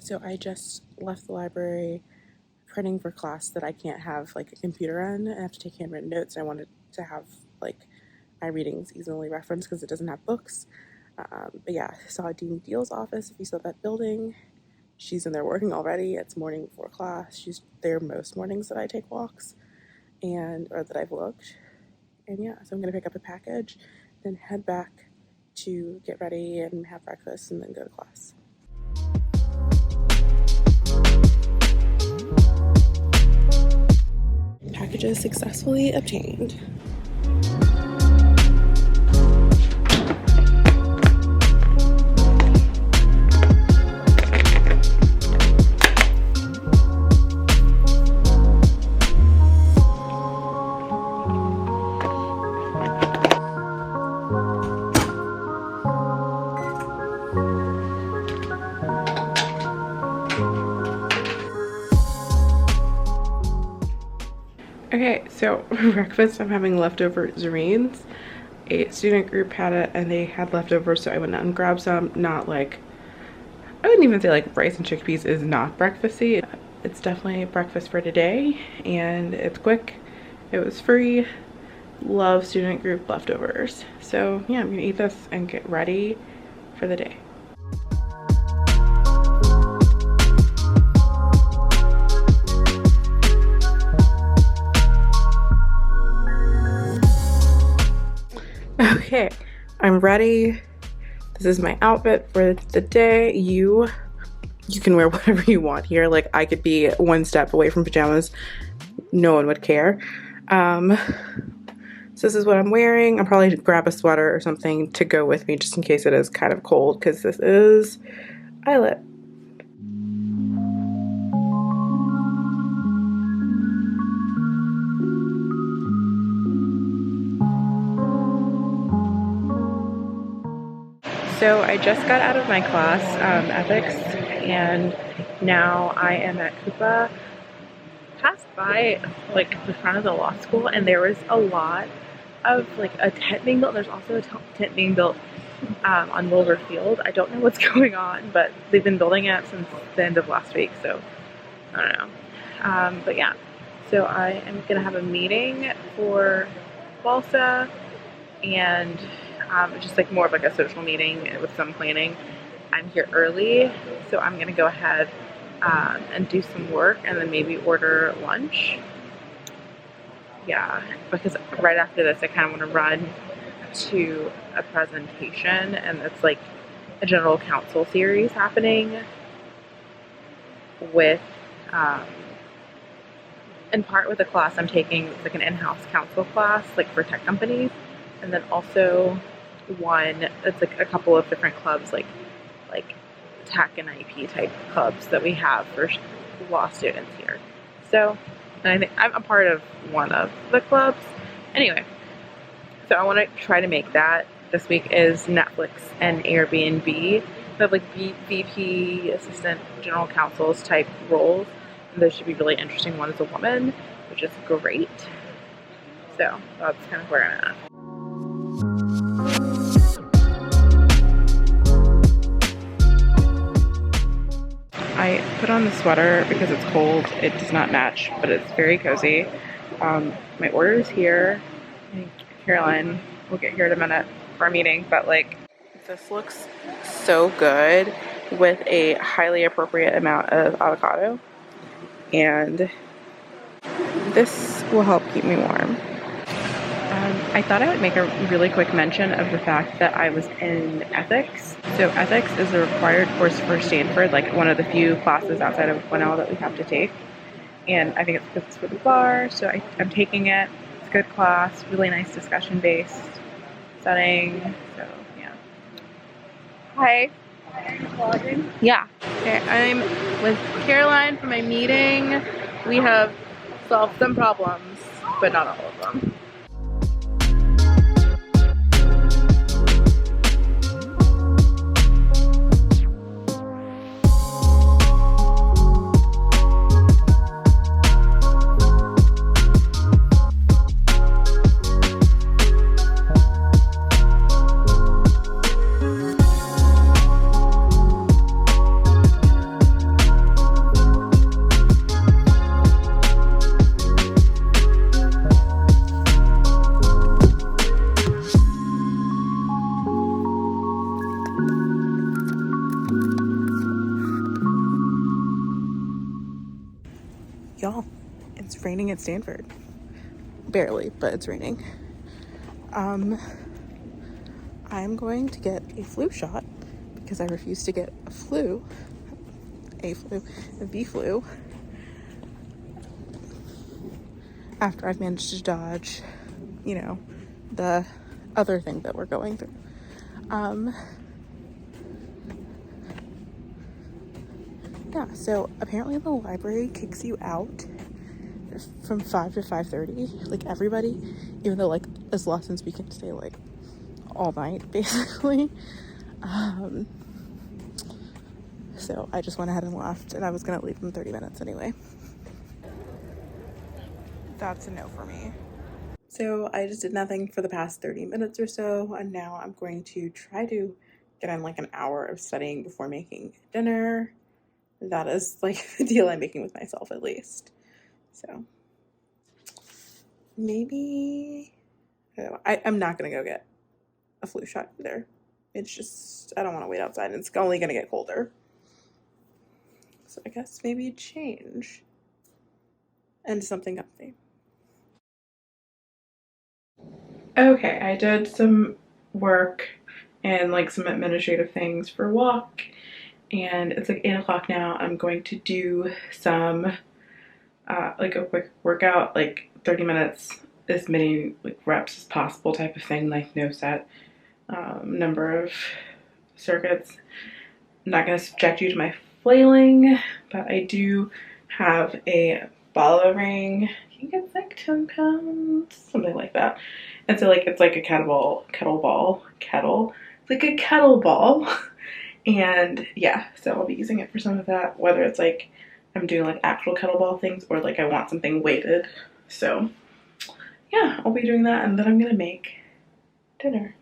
So I just left the library printing for class that I can't have like a computer on. I have to take handwritten notes. I wanted to have like my readings easily referenced because it doesn't have books. But yeah, I saw Dean Deal's office. If you saw that building, she's in there working already. It's morning before class. She's there most mornings that I take walks or that I've looked. And yeah, so I'm gonna pick up a package, then head back to get ready and have breakfast and then go to class. Packages successfully obtained. Okay, so for breakfast I'm having leftover Zarines. A student group had it and they had leftovers, so I went out and grabbed some. Not like, I wouldn't even say like rice and chickpeas is not breakfasty. It's definitely breakfast for today and it's quick. It was free. Love student group leftovers. So yeah, I'm gonna eat this and get ready for the day. Okay, I'm ready. This is my outfit for the day. You can wear whatever you want here. Like, I could be one step away from pajamas. No one would care. So this is what I'm wearing. I'll probably grab a sweater or something to go with me just in case it is kind of cold, because this is Eyelet. So I just got out of my class, ethics, and now I am at Coupa. Passed by like the front of the law school, and there was a lot of like a tent being built. There's also a tent being built on Wilbur Field. I don't know what's going on, but they've been building it since the end of last week, so I don't know. But yeah, so I am gonna have a meeting for Balsa, and just like more of like a social meeting with some planning. I'm here early, so I'm gonna go ahead and do some work and then maybe order lunch. Yeah, because right after this I kind of want to run to a presentation, and it's like a general counsel series happening with in part with a class I'm taking. It's like an in-house counsel class like for tech companies, and then also one that's like a couple of different clubs like tech and IP type clubs that we have for law students here. So, and I think I'm a part of one of the clubs. Anyway, so I want to try to make that. This week is Netflix and Airbnb. They have like VP, assistant general counsels type roles. And those should be really interesting. One is a woman, which is great. So that's kind of where I'm at. I put on the sweater because it's cold. It does not match, but it's very cozy. My order is here. I think Caroline will get here in a minute for our meeting, but like, this looks so good with a highly appropriate amount of avocado, and this will help keep me warm. I thought I would make a really quick mention of the fact that I was in ethics. So ethics is a required course for Stanford, like one of the few classes outside of 1L that we have to take. And I think it's for the bar, so I'm taking it. It's a good class, really nice discussion-based setting. So yeah. Hi. Yeah. Okay, I'm with Caroline for my meeting. We have solved some problems, but not all of them. raining at Stanford. Barely, but it's raining. I'm going to get a flu shot because I refuse to get a V flu, after I've managed to dodge, the other thing that we're going through. Yeah, so apparently the library kicks you out from 5 to 5:30, like everybody, even though like as lessons we can stay like all night basically. So I just went ahead and left, and I was gonna leave in 30 minutes anyway. That's a no for me. So I just did nothing for the past 30 minutes or so, and now I'm going to try to get in like an hour of studying before making dinner. That is like the deal I'm making with myself, at least. So maybe I'm not gonna go get a flu shot either. It's just, I don't want to wait outside, and it's only gonna get colder. So I guess maybe change into something comfy. Okay, I did some work and like some administrative things for walk, and it's like 8 o'clock now. I'm going to do some like a quick workout, like 30 minutes, as many like reps as possible type of thing, like no set number of circuits. I'm not going to subject you to my flailing, but I do have a ball ring. I think it's like 10 pounds, something like that. And so like it's like a kettle. It's like a kettleball. And yeah, so I'll be using it for some of that, whether it's like I'm doing like actual kettlebell things or like I want something weighted. So yeah, I'll be doing that, and then I'm gonna make dinner.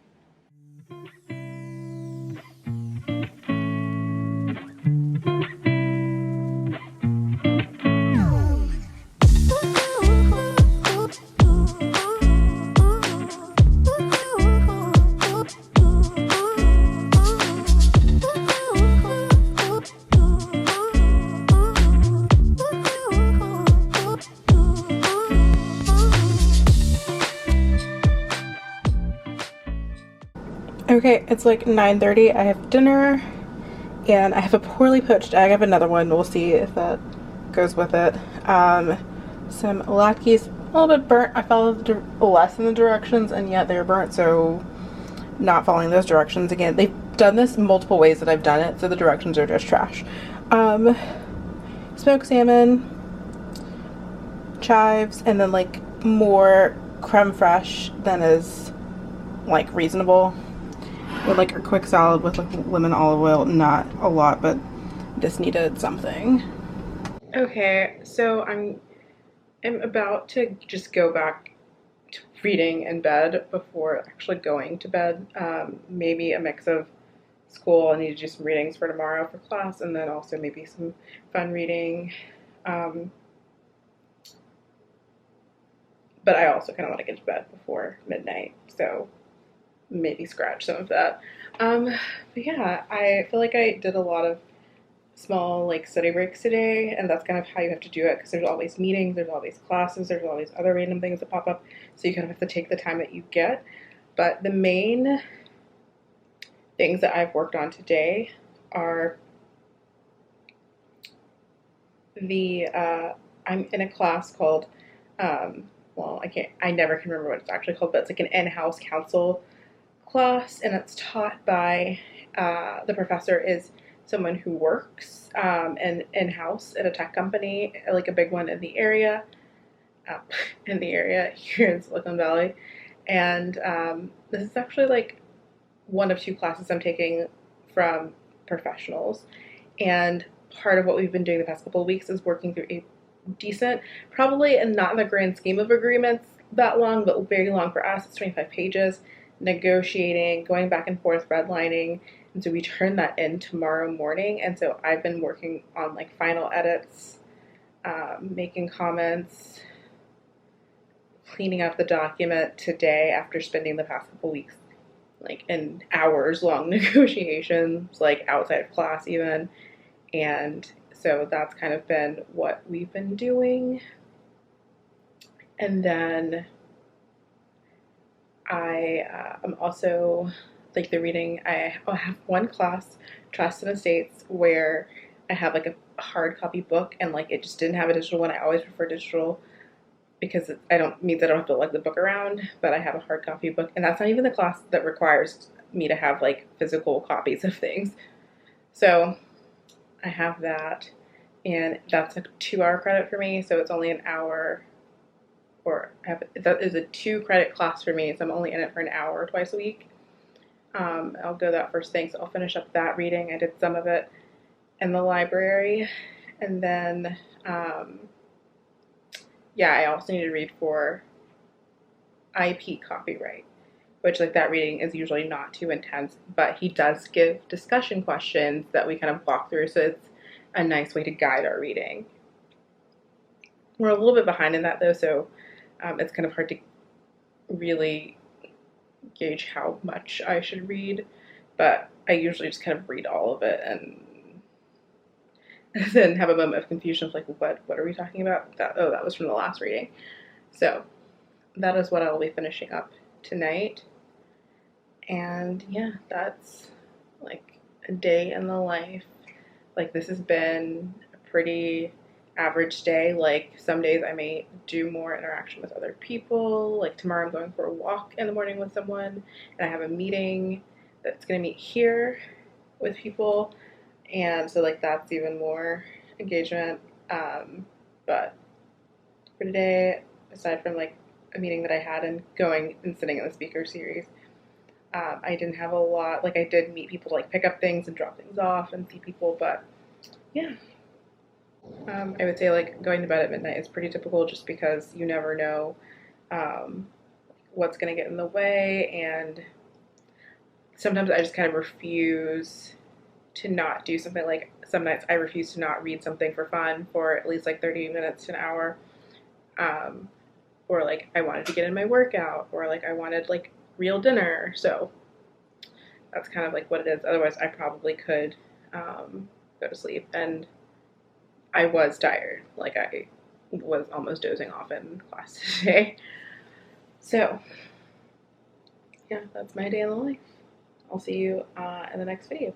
Okay, it's like 9:30. I have dinner, and I have a poorly poached egg. I have another one. We'll see if that goes with it. Some latkes, a little bit burnt. I followed less in the directions, and yet they're burnt, so not following those directions again. They've done this multiple ways that I've done it, so the directions are just trash. Smoked salmon, chives, and then like more creme fraiche than is like reasonable, with like a quick salad with like lemon olive oil. Not a lot, but this needed something. Okay, so I'm about to just go back to reading in bed before actually going to bed. Maybe a mix of school. I need to do some readings for tomorrow for class, and then also maybe some fun reading. But I also kind of want to get to bed before midnight, so maybe scratch some of that. But yeah, I feel like I did a lot of small like study breaks today, and that's kind of how you have to do it, because there's always meetings, there's always classes, there's always other random things that pop up, so you kind of have to take the time that you get. But the main things that I've worked on today are I'm in a class called I never can remember what it's actually called, but it's like an in-house counsel class, and it's taught by the professor is someone who works in-house at a tech company, like a big one in the area here in Silicon Valley. And this is actually like one of two classes I'm taking from professionals, and part of what we've been doing the past couple of weeks is working through a decent, probably, and not in the grand scheme of agreements that long, but very long for us. It's 25 pages, negotiating, going back and forth, redlining, and so we turn that in tomorrow morning. And so I've been working on like final edits, making comments, cleaning up the document today after spending the past couple weeks like in hours long negotiations, like outside of class even. And so that's kind of been what we've been doing. And then I am also like the reading. I have one class, Trust and Estates, where I have like a hard copy book, and like it just didn't have a digital one. I always prefer digital because I don't mean that I don't have to lug the book around, but I have a hard copy book, and that's not even the class that requires me to have like physical copies of things. So I have that, and that's a 2 hour credit for me. So it's only an hour, or that is a 2 credit class for me. So I'm only in it for an hour twice a week. I'll go that first thing, so I'll finish up that reading. I did some of it in the library, and then yeah, I also need to read for IP copyright, which like that reading is usually not too intense, but he does give discussion questions that we kind of walk through, so it's a nice way to guide our reading. We're a little bit behind in that though, so it's kind of hard to really gauge how much I should read, but I usually just kind of read all of it and then have a moment of confusion of like, what are we talking about? That was from the last reading. So that is what I will be finishing up tonight. And yeah, that's like a day in the life. Like this has been a pretty average day. Like some days I may do more interaction with other people. Like tomorrow I'm going for a walk in the morning with someone, and I have a meeting that's going to meet here with people, and so like that's even more engagement. But for today, aside from like a meeting that I had and going and sitting in the speaker series, I didn't have a lot. Like I did meet people to like pick up things and drop things off and see people, but yeah. I would say like going to bed at midnight is pretty typical just because you never know um, what's going to get in the way, and sometimes I just kind of refuse to not do something. Like some nights I refuse to not read something for fun for at least like 30 minutes to an hour, um, or like I wanted to get in my workout, or like I wanted like real dinner. So that's kind of like what it is. Otherwise I probably could go to sleep, and I was tired. Like I was almost dozing off in class today. So yeah, that's my day in the life. I'll see you in the next video.